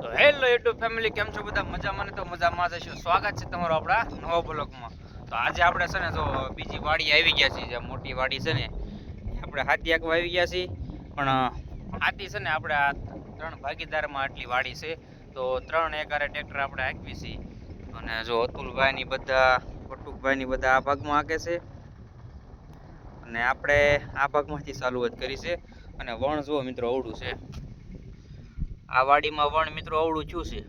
તો hello YouTube family, કેમ છો બધા? મજામાં ને? તો મજામાં જ હશો. સ્વાગત છે તમારું આપણા નવા બ્લોગમાં. તો આજે આપણે છે ને જો બીજી વાડી આવી ગયા છીએ, જે મોટી વાડી છે ને આપણે હાથી આંકવા આવી ગયા છીએ. પણ હાથી છે ને આપણે આ 3 ભાગીદારમાં આટલી વાડી છે, તો 3 એકારે ટ્રેક્ટર આપણે હાંકવી છીએ. અને જો અતુલભાઈની બધા, બટુકભાઈની બધા આ ભાગમાં હાંકે છે અને આપણે આ ભાગમાંથી ચાલુઆત કરી છે. અને વણ જુઓ મિત્રો અવળું છે. આ વાડીમાં વણ મિત્રો અવળું થયું છે.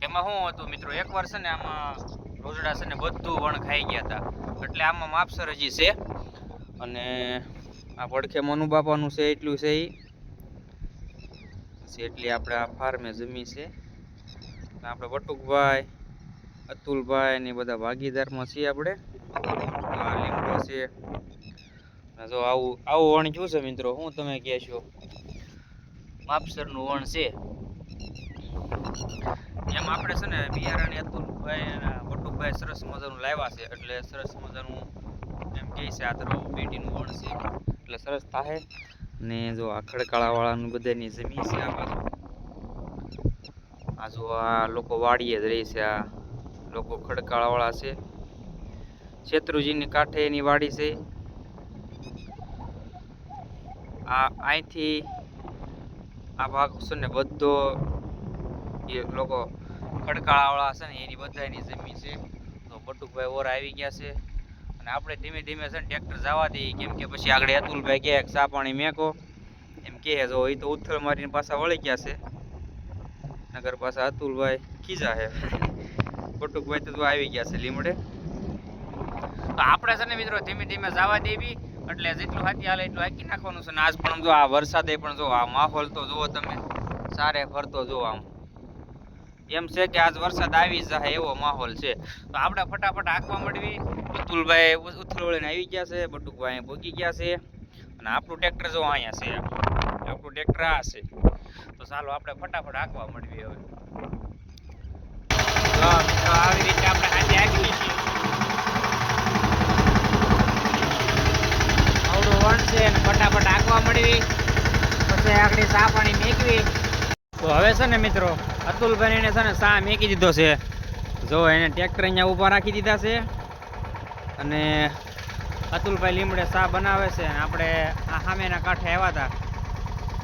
એમાં શું હતું મિત્રો, એકવાર છે ને આમાં રોજડા છે ને બધું વણ ખાઈ ગયા હતા, એટલે આમાં માપસર હજી છે. અને આ પડખે મનુ બાપાનું છે એટલું છે એટલી આપણે આ ફાર્મે જમી છે. આપણે બટુકભાઈ, અતુલભાઈ ને બધા ભાગીદારમાં છીએ આપણે. આ લીમડો છે. જો આવું વણ થયું છે મિત્રો. શું તમે કહેશો? માપસરનું વણ છે. એમ આપણે છે ને બિયારણ અતુલભાઈ અને બટુકભાઈ સરસ મજાનું લાવ્યા છે, એટલે સરસ મજાનું એમ કહે છે આ તરફ પેટીનું વણ છે એટલે સરસ થાય. ને જો આ ખડકાળાવાળાનું બધાની જમીન છે આ બાજુ. આ જો આ લોકો વાડીએ જ રહી છે. આ લોકો ખડકાળાવાળા છે. શેત્રુજીની કાંઠે એની વાડી છે. આ અહીંથી આ ભાગ છે ને બધો એ લોકો ખડકાળાવાળા છે ને એની બધાની જમીન છે. તો બટુકભાઈ ઓર આવી ગયા છે અને આપણે ધીમે ધીમે છે ને ટ્રેક્ટર જવા દઈએ, કેમ કે પછી આગળ અતુલભાઈ કહે ચા પાણી મેકો એમ કહે. જો એ તો ઉથલ મારીને પાછા વળી ગયા છે, નગર પાછા અતુલભાઈ ખીજા છે. બટુકભાઈ તો આવી ગયા છે લીમડે. તો આપણે છે ને મિત્રો ધીમે ધીમે જવા દેવી, એટલે જેટલું હાથી હાલે એટલું હાકી નાખવાનું છે. ને આજ પણ જો આ વરસાદે પણ જો આ માહોલ તો જુઓ તમે, સારે ફરતો જો આમ એમ છે કે આજ વરસાદ આવી જાય એવો માહોલ છે. તો આપણે ફટાફટ હાંકવા મળવી. અતુલભાઈ ઉથલવળીને આવી ગયા છે, બટુકભાઈ ભોગી ગયા છે અને આપણું ટ્રેક્ટર જો અહીંયા છે. આપણું ટ્રેક્ટર આ છે. તો ચાલો આપણે ફટાફટ હાંકવા મળવી. હવે આવી રીતે આપણે આજે હાંકીએ છીએ. આવડું વણ છે અને ફટાફટ હાંકવા મળવી, પછી આગળ ચા પાણી મેકવી. તો હવે છે ને મિત્રો અતુલભાઈને છે ને ચા મેકી દીધો છે. જો એને ટ્રેક્ટર અહીંયા ઊભા રાખી દીધા છે અને અતુલભાઈ લીમડે ચા બનાવે છે. અને આપણે આ સામેના કાંઠે આવ્યા હતા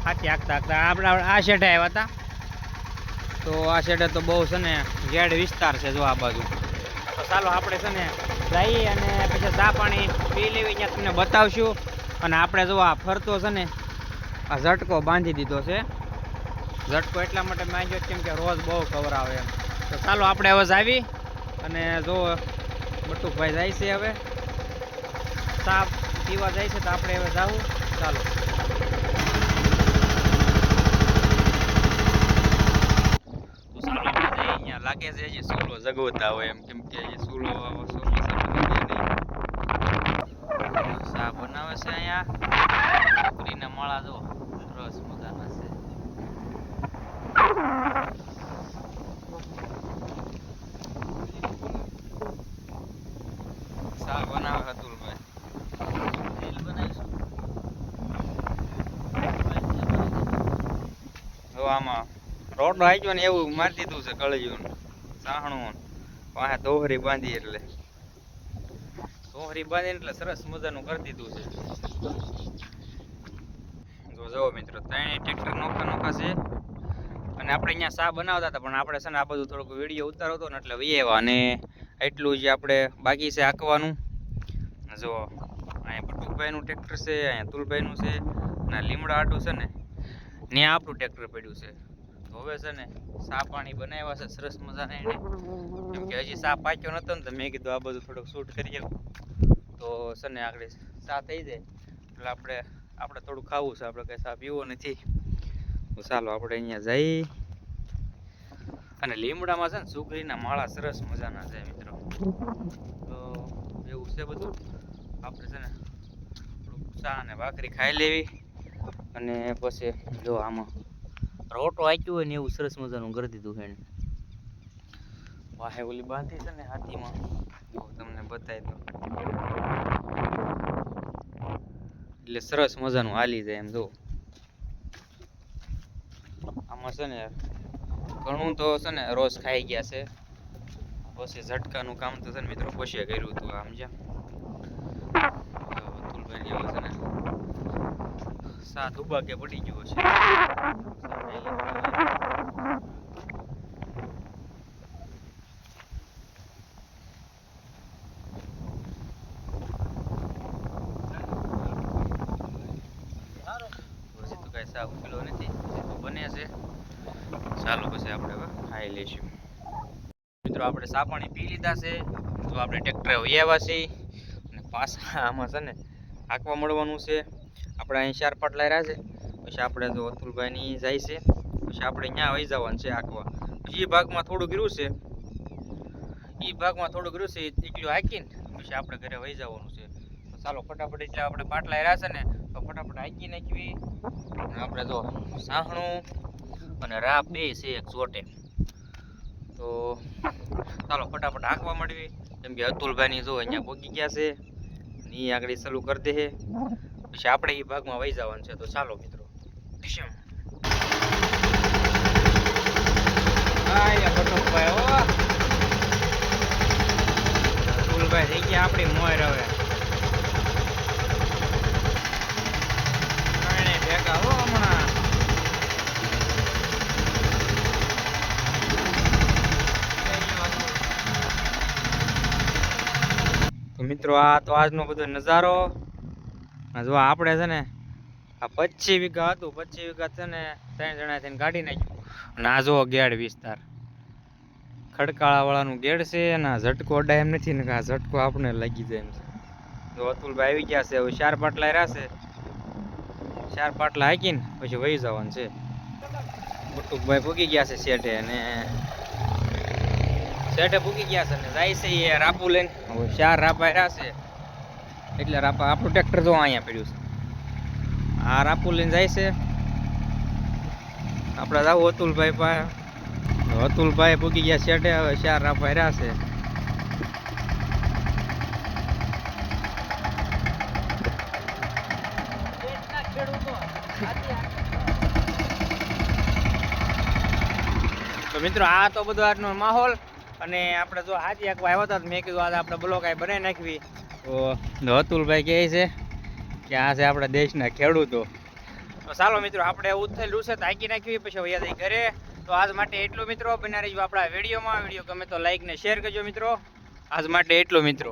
હાથી હાંકતા હાંકતા. આપણે આ શેઠે આવ્યા હતા. તો આ શેઠે તો બહુ છે ને ગેડ વિસ્તાર છે જો આ બાજુ. તો ચાલો આપણે છે ને જઈએ અને પછી ચા પાણી પી લેવી, ત્યાં તમને બતાવશું. અને આપણે જો આ ફરતો છે ને આ ઝટકો બાંધી દીધો છે. ઝટકો એટલા માટે માંગ્યો કેમ કે રોજ બહુ કવરાવે એમ. તો ચાલો આપણે હવે આવી અને જો બટુકભાઈ જાય છે હવે ચા પીવા જાય છે, તો આપણે હવે જાવું. ચાલો અહીંયા લાગે છે હજી સૂલો જગવતા હોય એમ, કેમ કે હજી સૂલો ચા બનાવે છે. અહીંયા છોકરીના માળા જો સરસ મજાના છે. ચા બનાવે અતુલભાઈ. જો આમાં રોટલો હાંક્યો ને એવું મારી દીધું છે કળિયું સાહણું. વાહે દોહરી બાંધી એટલે સરસ મજાનું કરી દીધું છે. જો મિત્રો 3 ટ્રેક્ટર નોખા છે. અને આપણે અહીંયા ચા બનાવતા હતા, પણ આપણે છે ને આ બધું થોડુંક વિડીયો ઉતારો હતો ને એટલે વૈયા. અને એટલું જ આપણે બાકી છે હાંકવાનું. જો અહીંયા બટુકભાઈનું ટ્રેક્ટર છે, અહીંયા અતુલભાઈનું છે, અને લીમડા આટું છે ને ત્યાં આપણું ટ્રેક્ટર પડ્યું છે. તો હવે છે ને ચા પાણી બનાવ્યા છે સરસ મજાના એને, કેમ કે હજી ચા પાક્યો નતો ને, તો મેં કીધું આ બધું થોડુંક શૂટ કરીએ. તો છે ને આગળ ચા થઈ જાય એટલે આપણે થોડું ખાવું છે. આપણે કઈ ચા પીવો નથી. તો ચાલો આપણે અહીંયા જઈ. અને લીમડામાં છે ને સુગરીના માળા સરસ મજાના છે મિત્રો. તો એવું છે બધું. આપણે છે ને થોડુંક ચા અને ભાખરી ખાઈ લેવી. અને પછી જો આમાં રોટો આંક્યું હોય ને એવું સરસ મજાનું કરી દીધું છે. વાહે ઓલી બાંધી છે ને હાથીમાં, જો તમને બતાવી દો એટલે સરસ મજાનું હાલી જાય એમ. જો આમાં છે ને ઘણું તો છે ને રોજ ખાઈ ગયા છે. પછી ઝટકાનું કામ તો છે ને મિત્રો પછી કર્યું હતું આમ અતુલભાઈ એવા છે ને સાત ઉભા કે પડી ગયો છે. પછી તો કઈ સાફ કિલો નથી બને છે. ચાલો પછી આપણે હવે ખાઈ લઈશું. મિત્રો આપણે સા પાણી પી લીધા છે. તો આપણે ટ્રેક્ટરે વૈયાવા છીએ અને પાછા આમાં છે ને હાંકવા મળવાનું છે. આપણે અહીં 4 પાટલા રહ્યા છે. પછી આપણે જો અતુલભાઈની જાય છે. પછી આપણે ત્યાં વહી જવાનું છે હાંકવા. પછી એ ભાગમાં થોડું ગીરું છે. એટલું હાંકીને પછી આપણે ઘરે વહી જવાનું છે. તો ચાલો ફટાફટ એટલે આપણે પાટલા રહ્યા છે ને તો ફટાફટ હાંકી નાખવી. અને આપણે જો સાહણું અને રાપ બે છે એક ચોટે. તો ચાલો ફટાફટ હાંકવા મળવી. કેમ કે અતુલભાઈની જો અહીંયા પોગી ગયા છે અને એ આગળ ચાલુ કરી દે છે. પછી આપણે એ ભાગમાં વહી જવાનું છે. તો ચાલો મિત્રો અતુલભાઈ થઈ ગયા આપણી મોર હવે ભેગા હો હમણાં. તો મિત્રો આ તો આજનો બધો નજારો. જો આપણે છે ને આ 25 વીઘા હતું. 25 વીઘા છે ને 3 જણા થઈને કાઢી નાખ્યું. અને આ જો ગેડ વિસ્તાર ખડકાળા વાળાનું ગેડ છે. અને આ ઝટકો અડાય એમ નથી ને આ ઝટકો આપણે લાગી જાય એમ છે. જો અતુલભાઈ આવી ગયા છે. હવે 4 પાટલા રહ્યા છે. 4 પાટલા હાકીને પછી વહી જવાનું છે. બટુકભાઈ પૂગી ગયા છે શેઠે. અને શેઠે પૂગી ગયા છે ને જાય છે એ રાપુ લઈને. હવે 4 રાપા રહ્યા છે. એટલે રાપા આપણું ટ્રેક્ટર જો અહીંયા પડ્યું છે. આ રાપુ લઈને જાય છે. આપણે જાવ અતુલભાઈ પાસે. અતુલભાઈ પૂગી ગયા શેઠે. હવે 4 રાપા રહ્યા છે. તો મિત્રો આ તો બધો આજનો માહોલ. અને આપણે જો હાજી આખવા આવ્યા હતા મેં કીધું આજે આપણે બ્લોક આ બનાવી નાખવી. તો અતુલભાઈ કહે છે કે આ છે આપણા દેશના ખેડૂતો. તો ચાલો મિત્રો આપણે એવું થયેલું છે તો હાકી નાખવી પછી વૈયા ઘરે. તો આજ માટે એટલું મિત્રો. બના રહેજો આપણા વિડીયોમાં. વિડીયો ગમે તો લાઈક ને શેર કરજો મિત્રો. આજ માટે એટલું મિત્રો.